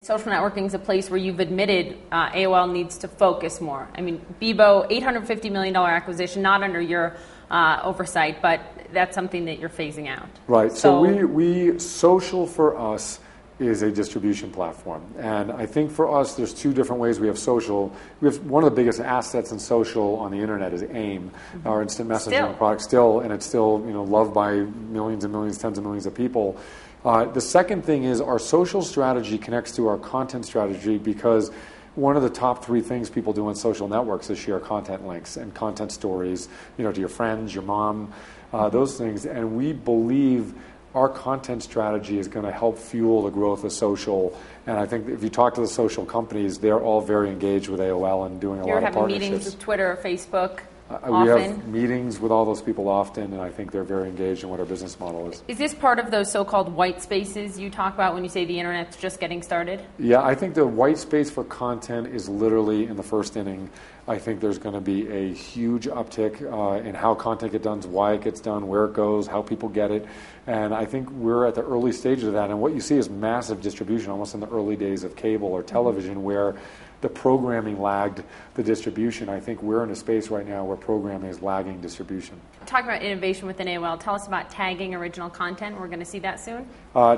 Social networking is a place where you've admitted AOL needs to focus more. I mean, Bebo, $850 million acquisition, not under your oversight, but that's something that you're phasing out. Right. So we social for us is a distribution platform. And I think for us, there's two different ways we have social. We have one of the biggest assets in social on the internet is AIM, our instant messaging product still, and it's still loved by millions and millions, tens of millions of people. The second thing is our social strategy connects to our content strategy because one of the top three things people do on social networks is share content links and content stories, to your friends, your mom, those things. And we believe our content strategy is going to help fuel the growth of social. And I think if you talk to the social companies, they're all very engaged with AOL and doing a lot of partnerships. You're having meetings with Twitter or Facebook often? We have meetings with all those people often, and I think they're very engaged in what our business model is. Is this part of those so-called white spaces you talk about when you say the internet's just getting started? Yeah, I think the white space for content is literally in the first inning. I think there's going to be a huge uptick in how content gets done, why it gets done, where it goes, how people get it. And I think we're at the early stages of that. And what you see is massive distribution, almost in the early days of cable or television, where the programming lagged the distribution. I think we're in a space right now where programming is lagging distribution. Talking about innovation within AOL, tell us about tagging original content. We're going to see that soon?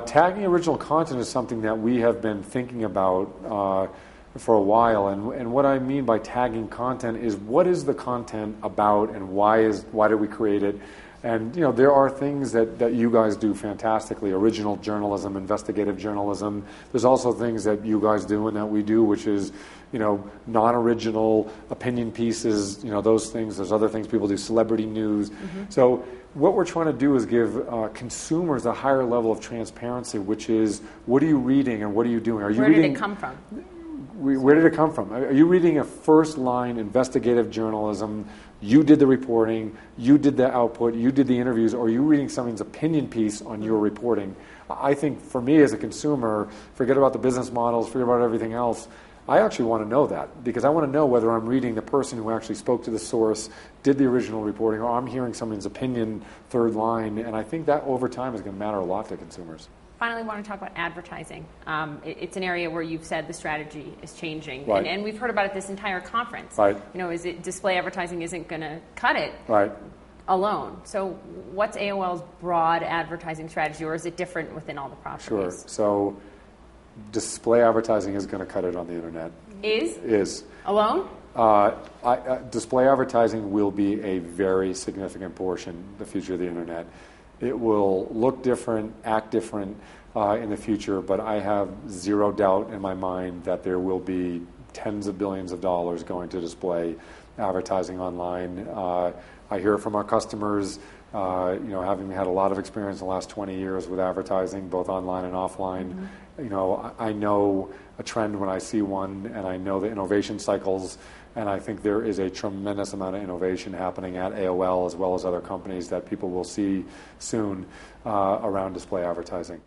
Tagging original content is something that we have been thinking about for a while. And what I mean by tagging content is what is the content about and why did we create it? And there are things that you guys do fantastically, original journalism, investigative journalism. There's also things that you guys do and that we do, which is non-original opinion pieces, those things. There's other things people do, celebrity news. Mm-hmm. So what we're trying to do is give consumers a higher level of transparency, which is what are you reading and what are you doing? Are you Where did it come from? Where did it come from? Are you reading a first-line investigative journalism? You did the reporting, you did the output, you did the interviews, or are you reading someone's opinion piece on your reporting? I think for me as a consumer, forget about the business models, forget about everything else, I actually want to know that because I want to know whether I'm reading the person who actually spoke to the source, did the original reporting, or I'm hearing someone's opinion third line, and I think that over time is going to matter a lot to consumers. Finally, I want to talk about advertising. It's an area where you've said the strategy is changing, right. and we've heard about it this entire conference. Right. Is it display advertising isn't going to cut it right. alone? So, what's AOL's broad advertising strategy, or is it different within all the properties? Sure. So, display advertising is going to cut it on the internet. Is alone? Display advertising will be a very significant portion of the future of the internet. It will look different, act different in the future, but I have zero doubt in my mind that there will be tens of billions of dollars going to display advertising online. I hear from our customers, having had a lot of experience in the last 20 years with advertising, both online and offline. Mm-hmm. I know a trend when I see one, and I know the innovation cycles. And I think there is a tremendous amount of innovation happening at AOL as well as other companies that people will see soon around display advertising.